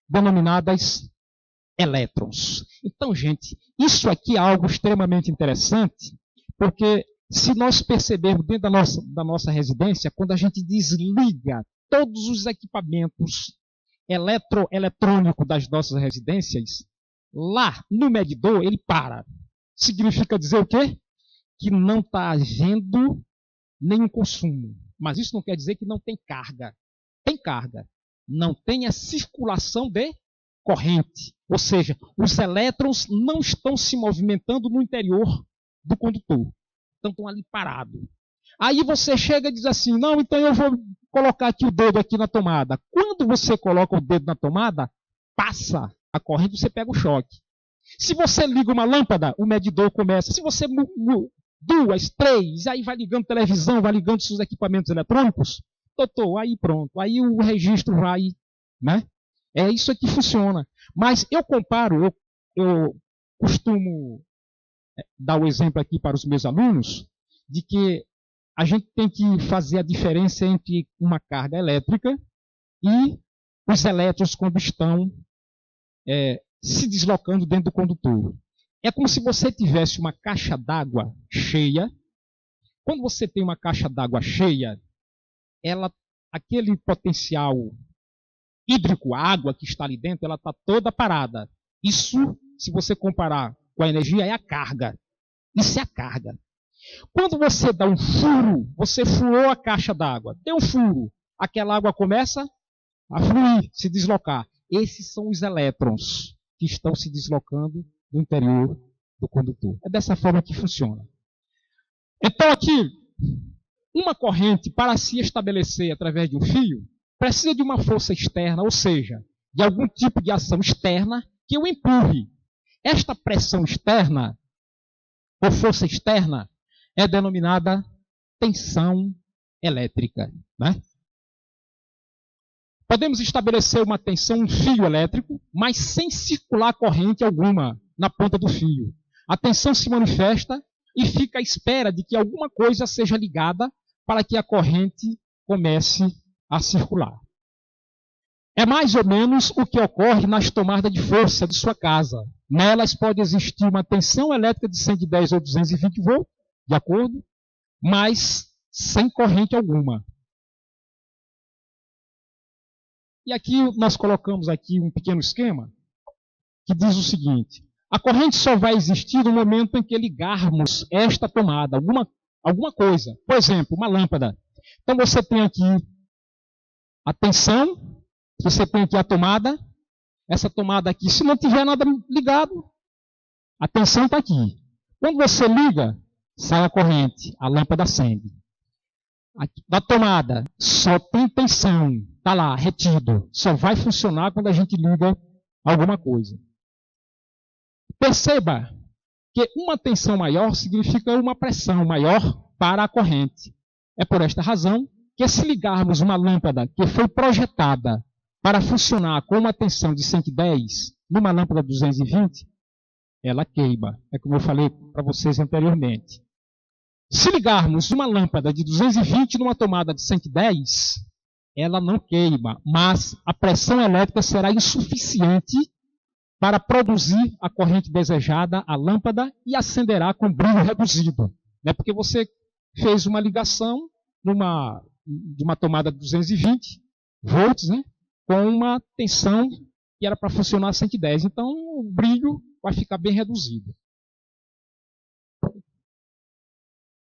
denominadas elétrons. Então, gente, isso aqui é algo extremamente interessante, porque se nós percebermos dentro da nossa residência, quando a gente desliga todos os equipamentos eletrônicos das nossas residências, lá no medidor ele para. Significa dizer o quê? Que não está havendo nenhum consumo. Mas isso não quer dizer que não tem carga. Tem carga. Não tem a circulação de corrente. Ou seja, os elétrons não estão se movimentando no interior do condutor. Então estão ali parados. Aí você chega e diz assim, não, então eu vou colocar aqui o dedo aqui na tomada. Quando você coloca o dedo na tomada, passa a corrente, você pega o choque. Se você liga uma lâmpada, o medidor começa. Se você duas, três, aí vai ligando televisão, vai ligando seus equipamentos eletrônicos, doutor, aí pronto, aí o registro vai, né? É isso que funciona. Mas eu comparo, eu costumo dar o exemplo aqui para os meus alunos, de que a gente tem que fazer a diferença entre uma carga elétrica e os elétrons quando estão se deslocando dentro do condutor. É como se você tivesse uma caixa d'água cheia. Quando você tem uma caixa d'água cheia, aquele potencial hídrico, a água que está ali dentro, ela está toda parada. Isso, se você comparar com a energia, é a carga. Isso é a carga. Quando você dá um furo, você furou a caixa d'água, deu um furo, aquela água começa a fluir, se deslocar. Esses são os elétrons que estão se deslocando no interior do condutor. É dessa forma que funciona. Então aqui, uma corrente para se estabelecer através de um fio, precisa de uma força externa, ou seja, de algum tipo de ação externa que o empurre. Esta pressão externa, ou força externa, é denominada tensão elétrica. Né? Podemos estabelecer uma tensão, um fio elétrico, mas sem circular corrente alguma na ponta do fio. A tensão se manifesta e fica à espera de que alguma coisa seja ligada para que a corrente comece a circular. É mais ou menos o que ocorre nas tomadas de força de sua casa. Nelas pode existir uma tensão elétrica de 110 ou 220 volts, de acordo, mas sem corrente alguma. E aqui nós colocamos aqui um pequeno esquema que diz o seguinte: a corrente só vai existir no momento em que ligarmos esta tomada, alguma coisa. Por exemplo, uma lâmpada. Então você tem aqui a tensão, você tem aqui a tomada, essa tomada aqui, se não tiver nada ligado, a tensão está aqui. Quando você liga, sai a corrente, a lâmpada acende. Aqui, da tomada, só tem tensão, está lá, retido. Só vai funcionar quando a gente liga alguma coisa. Perceba que uma tensão maior significa uma pressão maior para a corrente. É por esta razão que, se ligarmos uma lâmpada que foi projetada para funcionar com uma tensão de 110 numa lâmpada de 220, ela queima. É como eu falei para vocês anteriormente. Se ligarmos uma lâmpada de 220 numa tomada de 110, ela não queima, mas a pressão elétrica será insuficiente para produzir a corrente desejada à lâmpada e acenderá com brilho reduzido. Né? Porque você fez uma ligação de uma tomada de 220 volts, né? Com uma tensão que era para funcionar a 110. Então, o brilho vai ficar bem reduzido.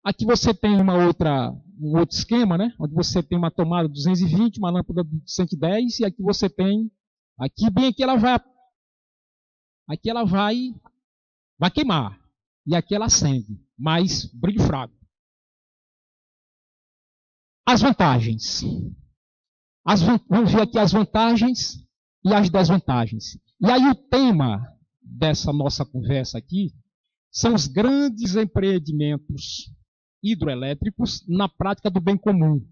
Aqui você tem um outro esquema, né? Onde você tem uma tomada de 220, uma lâmpada de 110, e aqui você tem, aqui ela vai queimar, e aqui ela acende, mas brilho fraco. As vantagens. Vamos ver aqui as vantagens e as desvantagens. E aí o tema dessa nossa conversa aqui são os grandes empreendimentos hidroelétricos na prática do bem comum.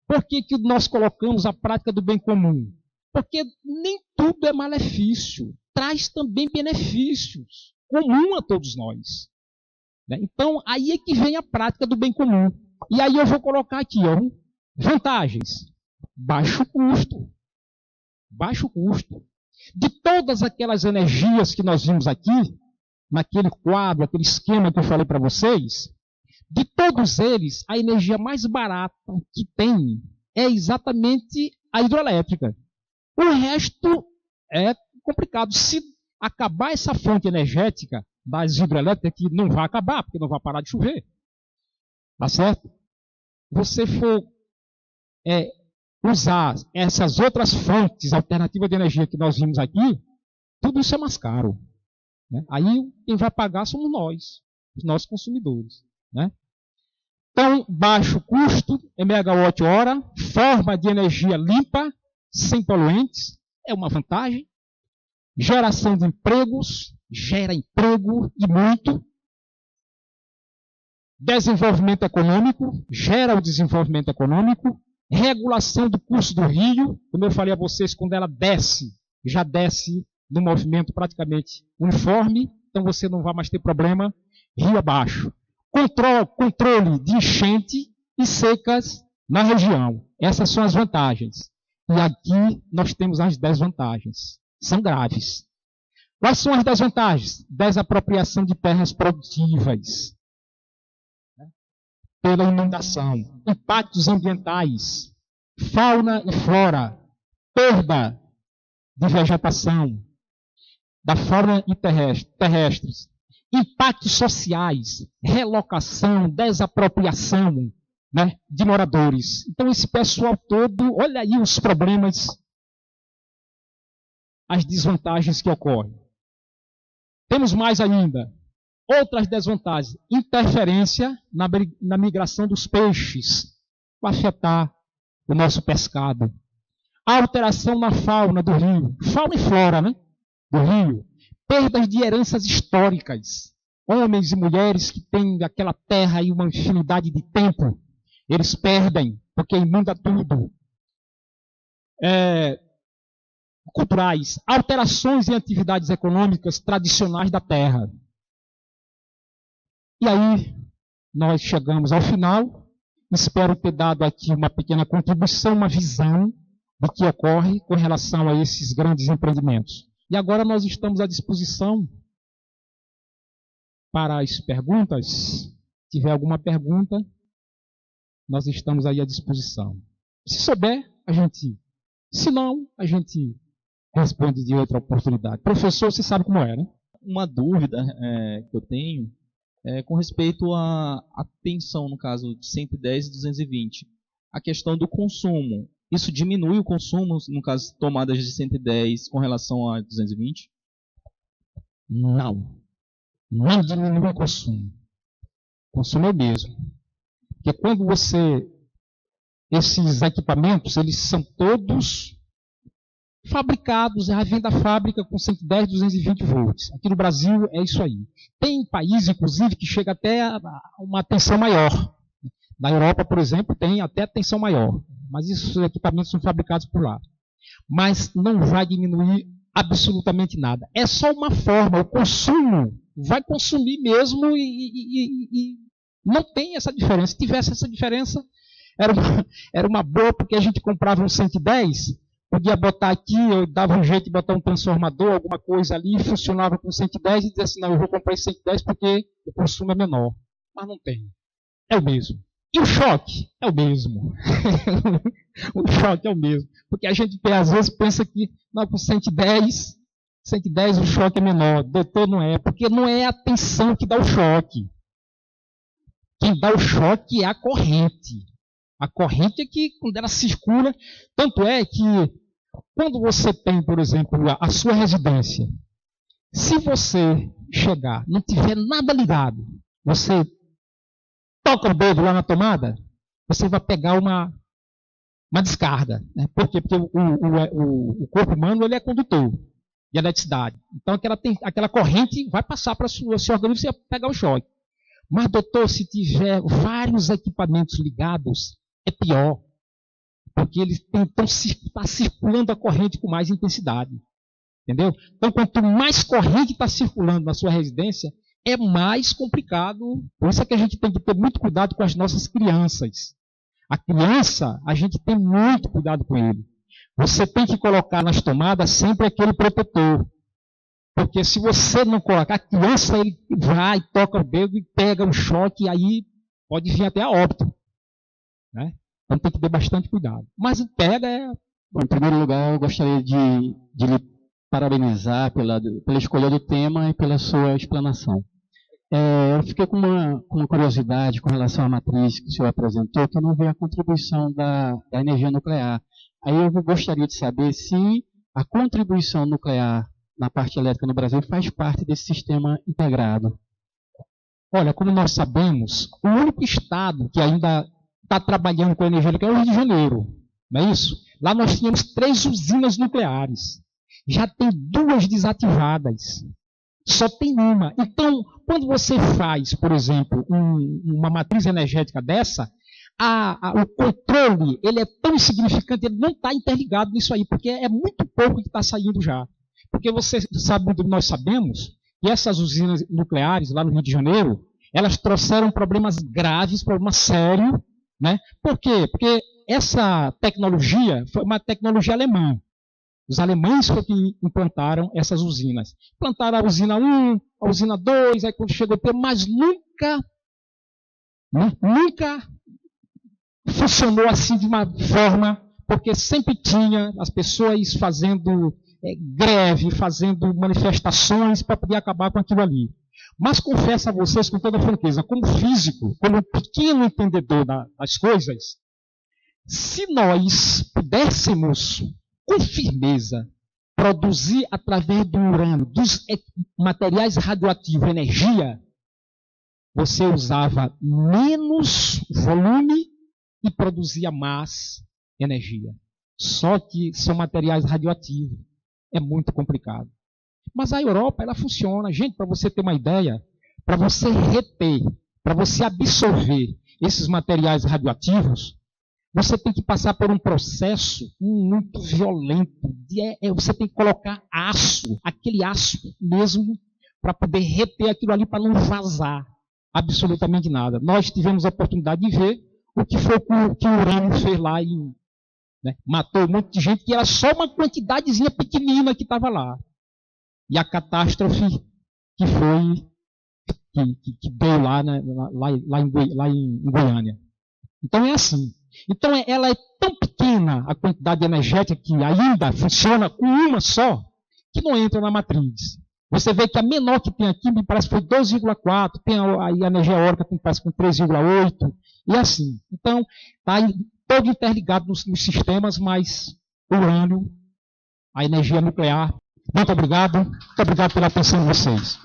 Por que nós colocamos a prática do bem comum? Porque nem tudo é malefício, traz também benefícios, comum a todos nós. Então, aí é que vem a prática do bem comum. E aí eu vou colocar aqui, ó, vantagens. Baixo custo. Baixo custo. De todas aquelas energias que nós vimos aqui, naquele quadro, aquele esquema que eu falei para vocês, de todos eles, a energia mais barata que tem é exatamente a hidroelétrica. O resto é complicado. Se acabar essa fonte energética das hidroelétricas, que não vai acabar, porque não vai parar de chover, tá certo? Você for usar essas outras fontes alternativas de energia que nós vimos aqui, tudo isso é mais caro. Né? Aí quem vai pagar somos nós, os nossos consumidores. Né? Então, baixo custo em megawatt-hora, forma de energia limpa, sem poluentes, é uma vantagem. Geração de empregos, gera emprego e muito. Desenvolvimento econômico, gera o desenvolvimento econômico. Regulação do curso do rio, como eu falei a vocês, quando ela desce, já desce no movimento praticamente uniforme, então você não vai mais ter problema rio abaixo. Controle de enchente e secas na região. Essas são as vantagens. E aqui nós temos as desvantagens. São graves. Quais são as desvantagens? Desapropriação de terras produtivas pela inundação, impactos ambientais, fauna e flora, perda de vegetação, da fauna e terrestres, impactos sociais, relocação, desapropriação, né, de moradores. Então, esse pessoal todo, olha aí os problemas, as desvantagens que ocorrem. Temos mais ainda. Outras desvantagens. Interferência na migração dos peixes, para afetar o nosso pescado. Alteração na fauna do rio. Fauna e flora, né? Do rio. Perdas de heranças históricas. Homens e mulheres que têm aquela terra e uma infinidade de tempo, eles perdem, porque inunda tudo. Culturais. Alterações em atividades econômicas tradicionais da terra. E aí, nós chegamos ao final. Espero ter dado aqui uma pequena contribuição, uma visão do que ocorre com relação a esses grandes empreendimentos. E agora nós estamos à disposição para as perguntas. Se tiver alguma pergunta, nós estamos aí à disposição. Se souber, a gente. Se não, a gente responde de outra oportunidade. Professor, você sabe como é, né? Uma dúvida que eu tenho é com respeito à tensão, no caso de 110 e 220. A questão do consumo. Isso diminui o consumo, no caso, tomadas de 110 com relação a 220? Não. Não diminui o consumo. O consumo é o mesmo. Porque quando você... Esses equipamentos, eles são todos fabricados, já vem da fábrica com 110, 220 volts. Aqui no Brasil é isso aí. Tem país, inclusive, que chega até a uma tensão maior. Na Europa, por exemplo, tem até tensão maior. Mas esses equipamentos são fabricados por lá. Mas não vai diminuir absolutamente nada. É só uma forma, o consumo vai consumir mesmo e não tem essa diferença. Se tivesse essa diferença, era uma boa, porque a gente comprava um 110, podia botar aqui, eu dava um jeito de botar um transformador, alguma coisa ali, e funcionava com 110 e dizia assim, não, eu vou comprar esse 110 porque o consumo é menor. Mas não tem. É o mesmo. E o choque é o mesmo. O choque é o mesmo. Porque a gente às vezes pensa que não, com 110 o choque é menor. Doutor, não é. Porque não é a tensão que dá o choque. Quem dá o choque é a corrente. A corrente é que, quando ela circula, tanto é que, quando você tem, por exemplo, a sua residência, se você chegar, não tiver nada ligado, você toca o dedo lá na tomada, você vai pegar uma descarga. Né? Por quê? Porque o corpo humano ele é condutor de eletricidade. Então, aquela corrente vai passar para o seu organismo e você vai pegar o choque. Mas, doutor, se tiver vários equipamentos ligados, é pior. Porque eles está circulando a corrente com mais intensidade. Entendeu? Então, quanto mais corrente está circulando na sua residência, é mais complicado. Por isso é que a gente tem que ter muito cuidado com as nossas crianças. A criança, a gente tem muito cuidado com ele. Você tem que colocar nas tomadas sempre aquele protetor. Porque se você não colocar, a criança ele vai, toca o dedo e pega um choque, e aí pode vir até a óbito. Né? Então tem que ter bastante cuidado. Mas o pega é... Bom, em primeiro lugar, eu gostaria de lhe parabenizar pela escolha do tema e pela sua explanação. Eu fiquei com uma curiosidade com relação à matriz que o senhor apresentou, que eu não vi a contribuição da energia nuclear. Aí eu gostaria de saber se a contribuição nuclear na parte elétrica no Brasil faz parte desse sistema integrado. Olha, como nós sabemos, o único estado que ainda está trabalhando com energia nuclear é o Rio de Janeiro. Não é isso? Lá nós tínhamos 3 usinas nucleares. Já tem 2 desativadas. Só tem uma. Então, quando você faz, por exemplo, uma matriz energética dessa, o controle ele é tão insignificante, ele não está interligado nisso aí, porque é muito pouco que está saindo já. Porque você sabe, nós sabemos que essas usinas nucleares lá no Rio de Janeiro, elas trouxeram problemas graves, problemas sérios. Né? Por quê? Porque essa tecnologia foi uma tecnologia alemã. Os alemães foram que implantaram essas usinas. Implantaram a usina 1, a usina 2, aí quando chegou o tempo, mas nunca funcionou assim de uma forma, porque sempre tinha as pessoas fazendo greve, fazendo manifestações para poder acabar com aquilo ali. Mas confesso a vocês com toda franqueza, como físico, como um pequeno entendedor das coisas, se nós pudéssemos com firmeza produzir através do urânio, dos materiais radioativos, energia, você usava menos volume e produzia mais energia. Só que são materiais radioativos. É muito complicado. Mas a Europa, ela funciona. Gente, para você ter uma ideia, para você reter, para você absorver esses materiais radioativos, você tem que passar por um processo muito violento. Você tem que colocar aço, aquele aço mesmo, para poder reter aquilo ali, para não vazar absolutamente nada. Nós tivemos a oportunidade de ver o que foi que o urânio fez lá em né? Matou um monte de gente que era só uma quantidadezinha pequenina que estava lá. E a catástrofe que foi, que deu lá, né, lá em Goiânia. Então é assim. Então ela é tão pequena, a quantidade energética que ainda funciona com uma só, que não entra na matriz. Você vê que a menor que tem aqui, me parece que foi 2,4, tem a energia eólica, tem parece com 3,8, e assim. Então, está todo interligado nos sistemas, mas o urânio, a energia nuclear. Muito obrigado pela atenção de vocês.